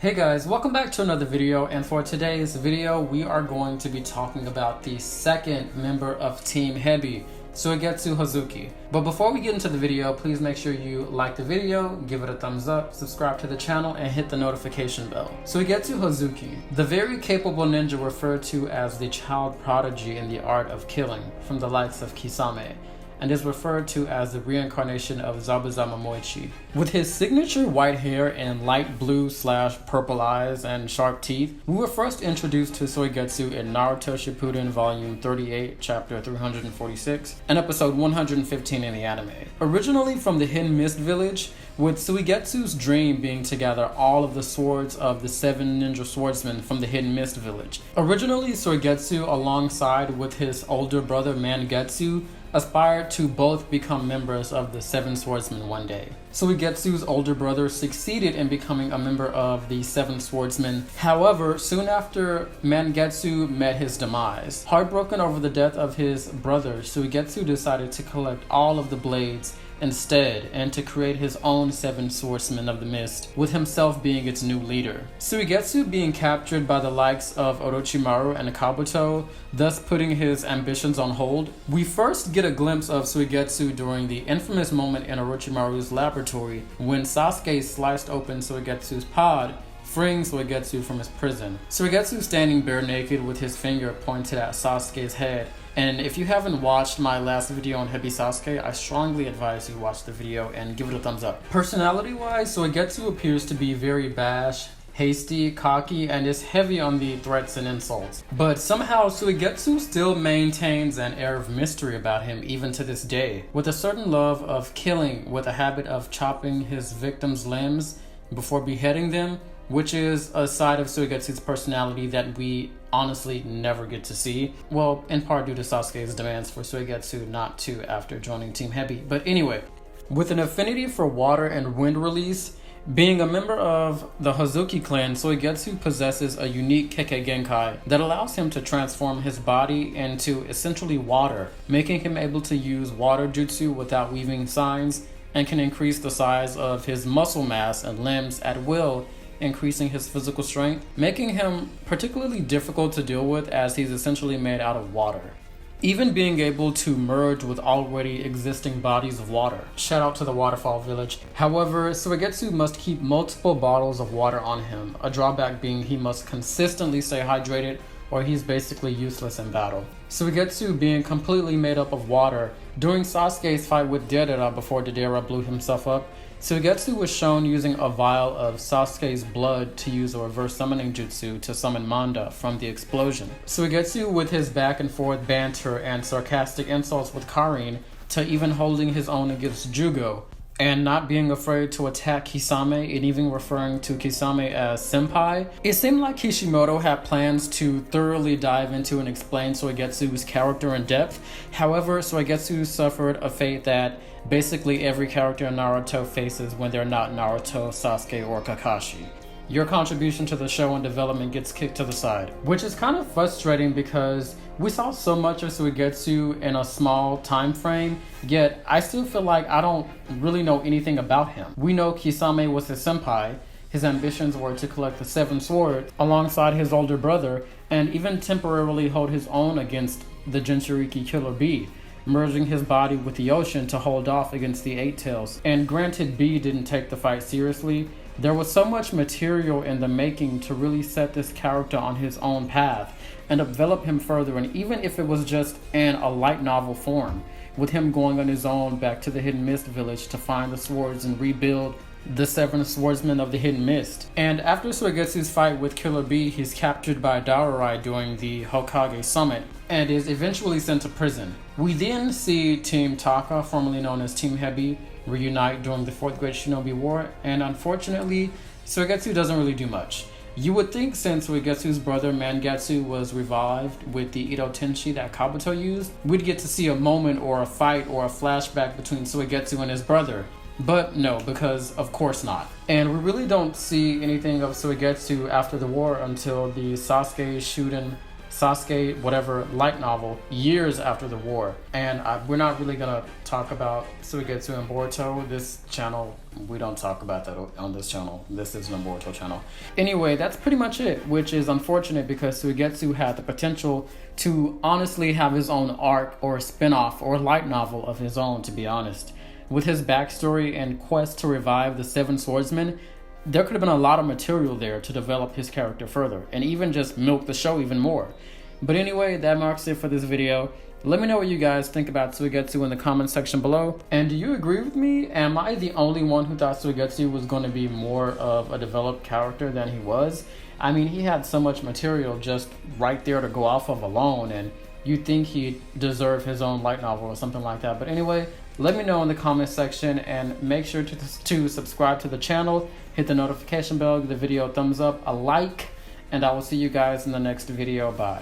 Hey guys, welcome back to another video, and for today's video we are going to be talking about the second member of Team Hebi, Suigetsu Hozuki. But before we get into the video, please make sure you like the video, give it a thumbs up, subscribe to the channel, and hit the notification bell. Suigetsu Hozuki, the very capable ninja referred to as the child prodigy in the art of killing from the likes of Kisame, and is referred to as the reincarnation of Zabuzama Moichi. With his signature white hair and light blue/purple eyes and sharp teeth, we were first introduced to Suigetsu in Naruto Shippuden Volume 38, Chapter 346, and Episode 115 in the anime. Originally from the Hidden Mist Village, with Suigetsu's dream being to gather all of the swords of the 7 ninja swordsmen from the Hidden Mist Village. Originally, Suigetsu, alongside with his older brother Mangetsu, aspired to both become members of the 7 swordsmen one day. Suigetsu's older brother succeeded in becoming a member of the 7 swordsmen. However, soon after Mangetsu met his demise. Heartbroken over the death of his brother, Suigetsu decided to collect all of the blades instead, and to create his own 7 swordsmen of the mist, with himself being its new leader. Suigetsu being captured by the likes of Orochimaru and Kabuto, thus putting his ambitions on hold. We first get a glimpse of Suigetsu during the infamous moment in Orochimaru's laboratory when Sasuke sliced open Suigetsu's pod, freeing Suigetsu from his prison. Suigetsu standing bare naked with his finger pointed at Sasuke's head. And if you haven't watched my last video on Hebi Sasuke, I strongly advise you watch the video and give it a thumbs up. Personality-wise, Suigetsu appears to be very bash, hasty, cocky, and is heavy on the threats and insults. But somehow Suigetsu still maintains an air of mystery about him even to this day, with a certain love of killing with a habit of chopping his victims' limbs before beheading them, which is a side of Suigetsu's personality that we honestly never get to see. Well, in part due to Sasuke's demands for Suigetsu not to after joining Team Hebi. But anyway, with an affinity for water and wind release, being a member of the Hozuki clan, Suigetsu possesses a unique Kekkei Genkai that allows him to transform his body into essentially water, making him able to use water jutsu without weaving signs, and can increase the size of his muscle mass and limbs at will, increasing his physical strength, making him particularly difficult to deal with as he's essentially made out of water. Even being able to merge with already existing bodies of water. Shout out to the Waterfall Village. However, Suigetsu must keep multiple bottles of water on him, a drawback being he must consistently stay hydrated or he's basically useless in battle. Suigetsu being completely made up of water, during Sasuke's fight with Deidara before Deidara blew himself up, Suigetsu was shown using a vial of Sasuke's blood to use a reverse summoning jutsu to summon Manda from the explosion. Suigetsu, with his back and forth banter and sarcastic insults with Karin, to even holding his own against Jugo, and not being afraid to attack Kisame and even referring to Kisame as senpai. It seemed like Kishimoto had plans to thoroughly dive into and explain Suigetsu's character in depth. However, Suigetsu suffered a fate that basically every character in Naruto faces when they're not Naruto, Sasuke, or Kakashi. Your contribution to the show and development gets kicked to the side, which is kind of frustrating because we saw so much of Suigetsu in a small time frame, yet I still feel like I don't really know anything about him. We know Kisame was his senpai, his ambitions were to collect the 7 swords alongside his older brother, and even temporarily hold his own against the Jinchurkiki Killer Bee, merging his body with the ocean to hold off against the 8 Tails. And granted, B didn't take the fight seriously, there was so much material in the making to really set this character on his own path and develop him further, and even if it was just in a light novel form, with him going on his own back to the Hidden Mist Village to find the swords and rebuild the 7 swordsmen of the Hidden Mist. And after Suigetsu's fight with Killer Bee, he's captured by Daorai during the Hokage Summit and is eventually sent to prison. We then see Team Taka, formerly known as Team Hebi, reunite during the 4th Great Shinobi War, and unfortunately, Suigetsu doesn't really do much. You would think since Suigetsu's brother Mangetsu was revived with the Ito Tenshi that Kabuto used, we'd get to see a moment or a fight or a flashback between Suigetsu and his brother. But no, because of course not. And we really don't see anything of Suigetsu after the war until the Sasuke Shippuden Sasuke whatever light novel years after the war. And we're not really gonna talk about Suigetsu and Boruto. This channel, we don't talk about that on this channel. This is the Naruto channel. Anyway, that's pretty much it, which is unfortunate because Suigetsu had the potential to honestly have his own arc or spin-off or light novel of his own, to be honest. With his backstory and quest to revive the Seven Swordsmen, there could have been a lot of material there to develop his character further and even just milk the show even more. But anyway, that marks it for this video. Let me know what you guys think about Suigetsu in the comment section below. And do you agree with me? Am I the only one who thought Suigetsu was going to be more of a developed character than he was? I mean, he had so much material just right there to go off of alone, and you'd think he'd deserve his own light novel or something like that. But anyway, let me know in the comment section, and make sure to subscribe to the channel, hit the notification bell, give the video a thumbs up, a like, and I will see you guys in the next video. Bye.